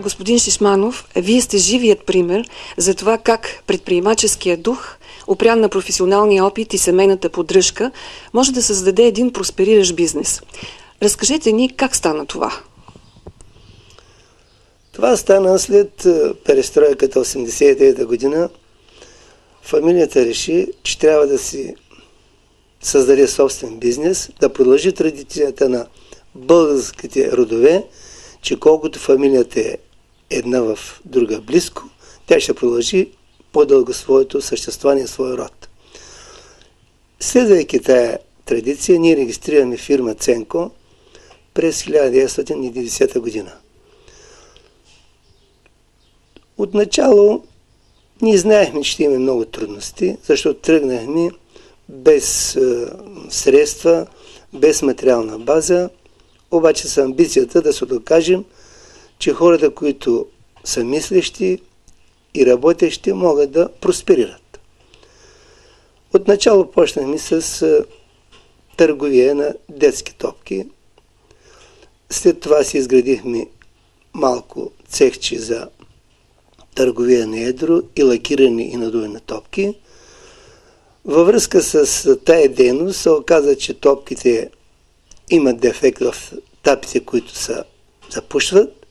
Господин Шишманов, вие сте живият пример за това как предприемаческият дух, опрян на професионалния опит и семейната поддръжка, може да създаде един проспериращ бизнес. Разкажете ни как стана това. Това стана след перестройката 1989 година. Фамилията реши, че трябва да си създаде собствен бизнес, да продължи традицията на българските родове, че колкото фамилията е една в друга близко, тя ще продължи по-дълго своето съществуване, своя род. Следвайки тая традиция, ние регистрираме фирма Ценко през 1990 година. Отначало ние знаехме, че ще имаме много трудности, защото тръгнахме без средства, без материална база, обаче с амбицията да се докажем, че хората, които са мислещи и работещи, могат да просперират. Отначало почнахме с търговия на детски топки. След това си изградихме малко цехче за търговия на едро и лакиране и надуване на топки. Във връзка с тая дейност се оказа, че топките имат дефект в тапите, които се запушват.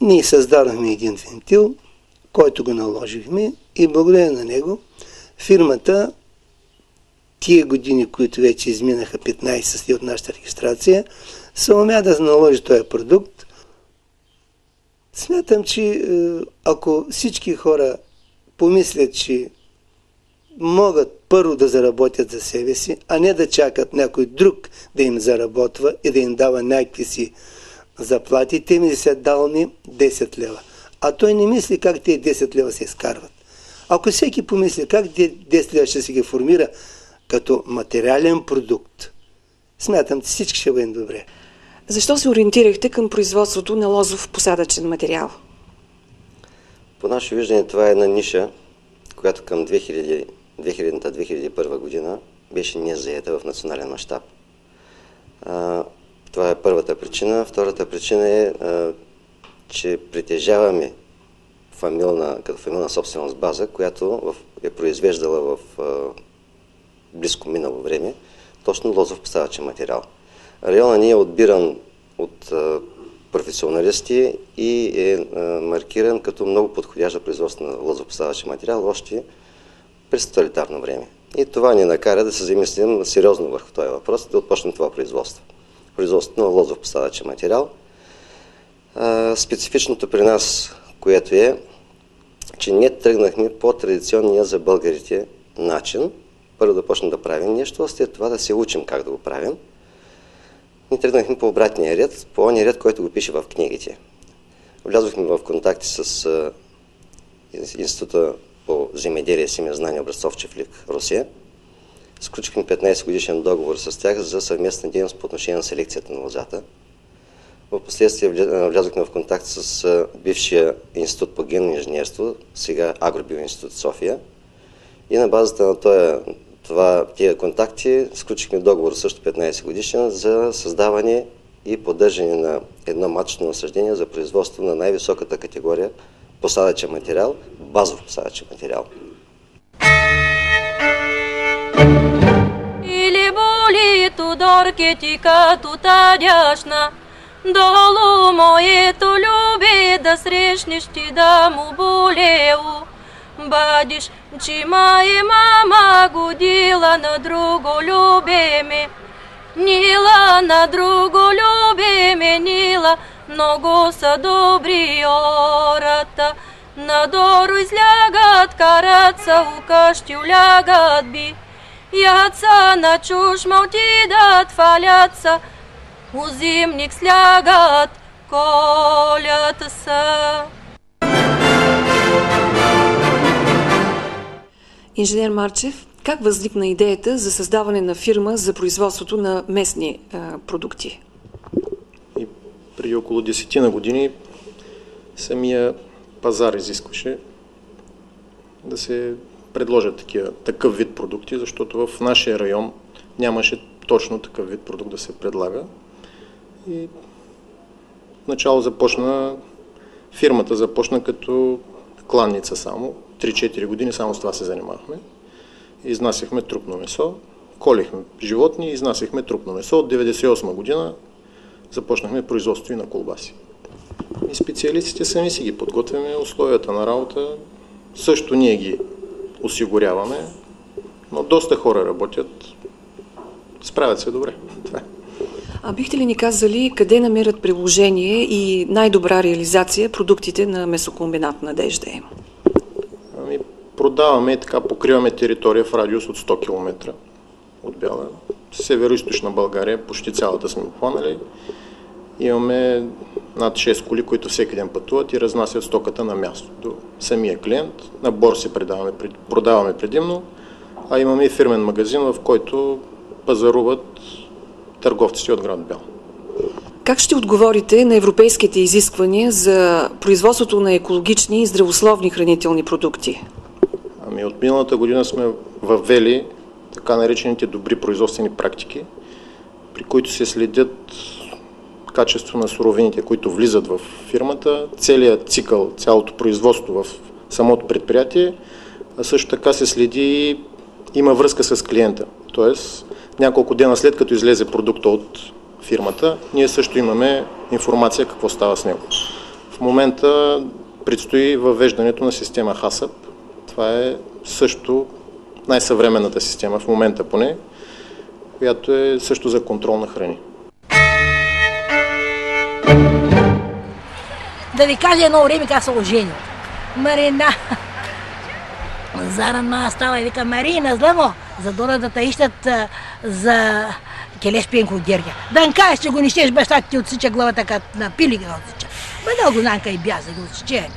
Ние създадохме един вентил, който го наложихме и благодарение на него фирмата, тия години, които вече изминаха 15 от нашата регистрация, се умя да наложи този продукт. Смятам, че ако всички хора помислят, че могат първо да заработят за себе си, а не да чакат някой друг да им заработва и да им дава някакви си заплати, те ми са дали 10 лева. А той не мисли как тези 10 лева се изкарват. Ако всеки помисли как 10 лева ще се ги формира като материален продукт, смятам, че всички ще бъдем добре. Защо се ориентирахте към производството на лозов посадъчен материал? По наше виждане това е една ниша, която към 2000-2001 година беше незаета в национален мащаб. Това е първата причина. Втората причина е, че притежаваме като фамилна собственост база, която е произвеждала в близко минало време точно лозов посадъчен материал. Районът ни е отбиран от професионалисти и е маркиран като много подходящ за производство на лозопосадъчен материал още през тоталитарно време. И това ни накара да се замислим сериозно върху този въпрос, да отпочнем това производство. Производството на лозопосадъчен материал. Специфичното при нас, което е, че ние тръгнахме по традиционния за българите начин. Първо да почнем да правим нещо, а след това да се учим как да го правим. Ние тръгнахме по обратния ред, по ония ред, който го пише в книгите. Влязохме в контакти с Института по земеделие и семезнание Образцов Чифлик, Русия. Сключихме 15 годишен договор с тях за съвместна дейност по отношение на селекцията на лозата. В последствие влязохме в контакт с бившия Институт по генно инженерство, сега Агробиоинститут София. И на базата на тия контакти сключихме договор също 15 годишен за създаване и поддържане на едно маточно насаждение за производство на най-високата категория посадъчен материал, базов посадъчен материал. Или боли Тодорке ти като тадяшна, долу моето люби да срещнеш ти да му болео. Бадиш, че мая мама годила на друго любиме. Нила на друго любиме, Нила, много са добри ората. Надолу излягат, караца, у къщи улягат би. Яца на чушма отидат, фалятся, у зимник слягат, колята са. Инженер Марчев, как възникна идеята за създаване на фирма за производството на местни продукти? И преди около 10 на години самия пазар изискваше да се предложат такъв вид продукти, защото в нашия район нямаше точно такъв вид продукт да се предлага. И начало започна Фирмата започна като кланница само. 3-4 години само с това се занимавахме. Изнасяхме трупно месо, колихме животни и изнасяхме трупно месо. От 1998 година започнахме производство и на колбаси. И специалистите сами си ги подготвяме, условията на работа също ние ги осигуряваме, но доста хора работят, справят се добре. Това е. А бихте ли ни казали къде намират приложение и най-добра реализация продуктите на месокомбинат Надежда? Ами, продаваме и така покриваме територия в радиус от 100 км от Бяла. Северо-источна България, почти цялата сме обхванали. Имаме над 6 коли, които всеки ден пътуват и разнасят стоката на място до самия клиент. На борси продаваме предимно, а имаме и фирмен магазин, в който пазаруват търговците от град Бяла. Как ще отговорите на европейските изисквания за производството на екологични и здравословни хранителни продукти? Ами от миналата година сме въвели така наречените добри производствени практики, при които се следят качество на суровините, които влизат в фирмата, целият цикъл, цялото производство в самото предприятие, а също така се следи и има връзка с клиента. Тоест, няколко дена след като излезе продукта от фирмата, ние също имаме информация какво става с него. В момента предстои въвеждането на система HACCP. Това е също най-съвременната система в момента поне, която е също за контрол на храни. Да ви кажа едно време как се оженил. Марина, зарана става и вика, Марина, зламо, за дора да те ищат за келеш пенко от Гергия. Да кажеш, че го нищеш, баща ти отсича главата, като напили го отсича. Бъдал го Нанка и бяза го отсиче.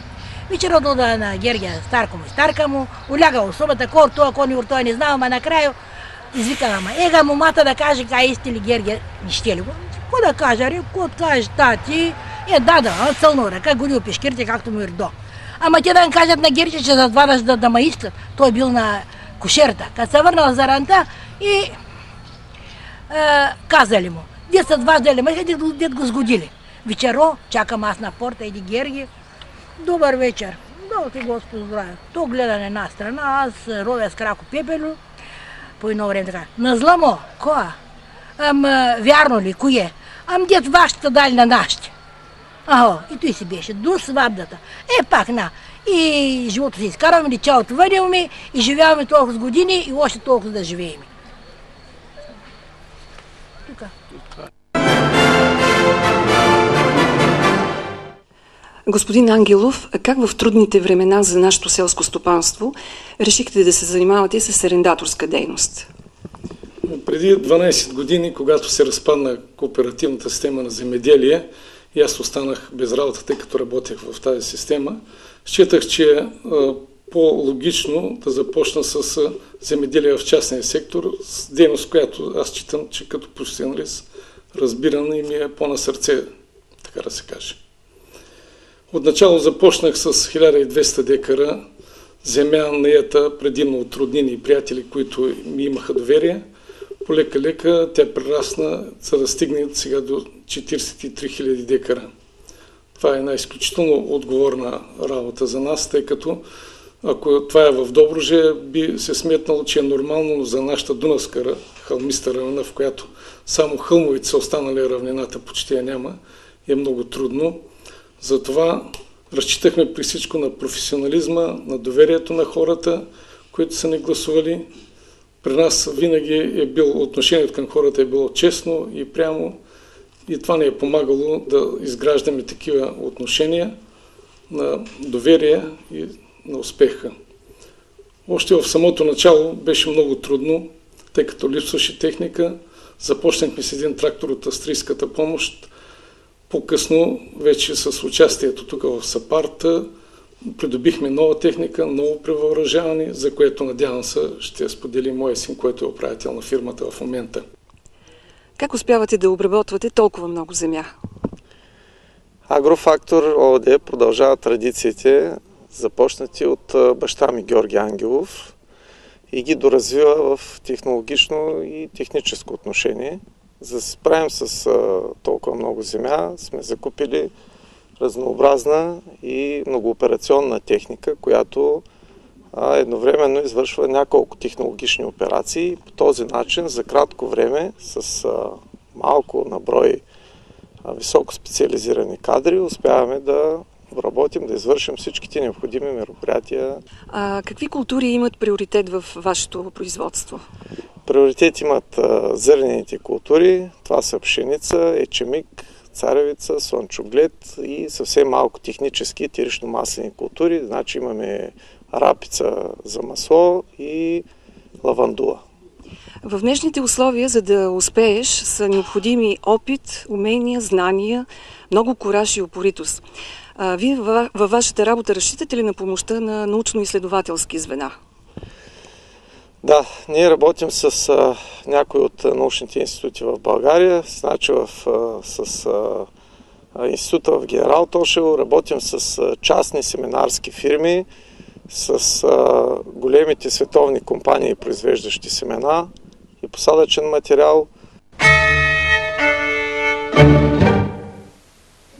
Вечер да на Гергия старка му, уляга особата, кой не знал, ама накрая извика, ама ега момата да каже, кай исти ли Гергия, нище ли го? Ко да каже, ко каже тати, да, цълно ръка, голи пешкирите, както му ирдо. Ама те да кажат на Гергия, че за това да ме искат. Той бил на кошерата. Като се върнал за ранта и казали му, дет са дваждали мъжа, дет го сгодили. Вечеро, чакам аз на порта, иди Герги. Добър вечер. Да ти Господ здраве. То гледа на една страна, аз ровя с крако пепело. По едно време така. Назламо, коя? Вярно ли, кое? Дет вашата дали на нашите. И той си беше до сватбата. Пак и живота си изкарваме, личалото въдяваме и живяваме толкова с години и още толкова да живеем. Тука. Господин Ангелов, как в трудните времена за нашето селско стопанство решихте да се занимавате с арендаторска дейност? Преди 12 години, когато се разпадна кооперативната система на земеделие, и аз останах без работа, тъй като работех в тази система, считах, че е по-логично да започна с земеделие в частния сектор, с дейност, която аз считам, че като професионалист разбирам и ми е по-на сърце, така да се каже. Отначало започнах с 1200 декара земя наета предимно от роднини и приятели, които ми имаха доверие. Полека-лека тя прерасна, за да стигне сега до 43 000 декара. Това е една изключително отговорна работа за нас, тъй като ако това е в Добруджа, би се сметнало, че е нормално, но за нашата Дунавска хълмиста равнина, в която само хълмовите са останали, равнината почти я няма, е много трудно. Затова разчитахме при всичко на професионализма, на доверието на хората, които са ни гласували. При нас винаги е било, отношението към хората е било честно и прямо и това ни е помагало да изграждаме такива отношения на доверие и на успеха. Още в самото начало беше много трудно, тъй като липсваше техника. Започнахме с един трактор от австрийската помощ. По-късно, вече с участието тук в САПАРТа, придобихме нова техника, ново превъоръжаване, за което надявам се ще сподели моя син, който е управител на фирмата в момента. Как успявате да обработвате толкова много земя? Агрофактор ООД продължава традициите, започнати от баща ми Георги Ангелов и ги доразвива в технологично и техническо отношение. За да се справим с толкова много земя, сме закупили разнообразна и многооперационна техника, която едновременно извършва няколко технологични операции. По този начин за кратко време с малко наброй високо специализирани кадри успяваме да работим, да извършим всичките необходими мероприятия. Какви култури имат приоритет в вашето производство? Приоритет имат зърнените култури. Това са пшеница, ечемик, царевица, слънчоглед и съвсем малко технически етерично-маслени култури. Значи имаме рапица за масло и лавандула. В днешните условия, за да успееш, са необходими опит, умения, знания, много кураж и упоритост. Вие във вашата работа разчитате ли на помощта на научно-изследователски звена? Да, ние работим с някои от научните институти в България, значи с института в Генерал Тошево, работим с частни семенарски фирми, с големите световни компании, произвеждащи семена и посадъчен материал.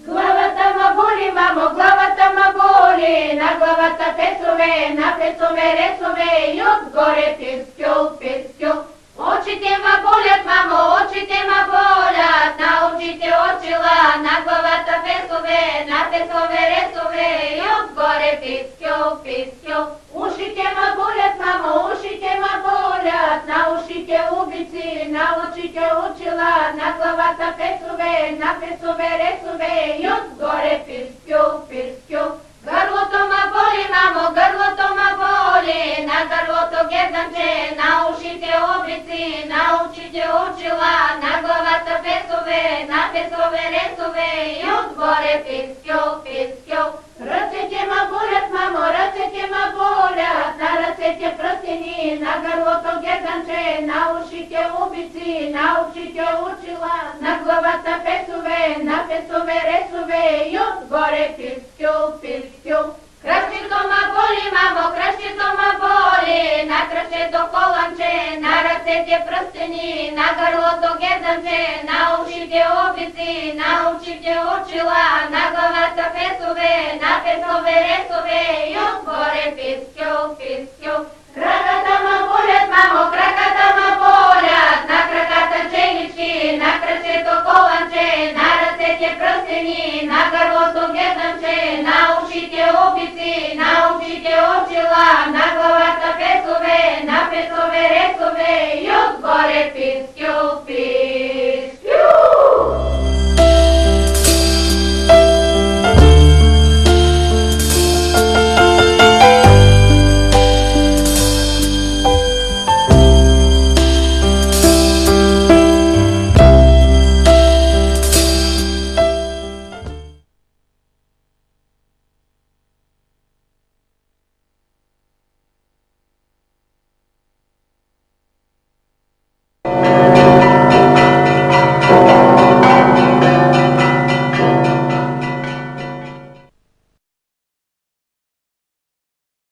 Главата ма боли, мамо, главата ма боли, на главата песове, на песове ресове и отгоре пискюл, пискюл. Очите ма болят, мамо, очите ма болят, на очите очила, на главата песове, на песове ресове и отгоре пискюл, пискюл. Ушите ма болят, мамо, ушите ма болят, на ушите убици, на очите очила, на главата песове, на песове ресове и отгоре пискюл, пискюл. Гърлото ма боли, мамо, гърлото ма боли, на гърлото герданче, на ушите обрици, на очите очила, на главата песове, на песове ресове и отгоре пискюл, пискюл. Ръцете ма болят, мамо, ръцете ма болят, на ръцете пръстени, на гърлото герданче, на ушите обрици, на очите очила, на главата песове, на песове ресове и отгоре пискюл, пискюл. Кръщето ма боли, мамо, кръщето ма боли, на кръщето коланче, на ръцете пръстени, на гърлото герданче, на ушите обици, на очите очила, на главата песове, на песове ресове и отгоре пискюл, пискюл. Краката ма болят, мамо, краката ма болят, на краката челички, на кръщето коланче, на ръцете пръстени, на гърлото герданче, на ушите обици, на очите очила, на главата песове, на песове ресове и отгоре пискюл.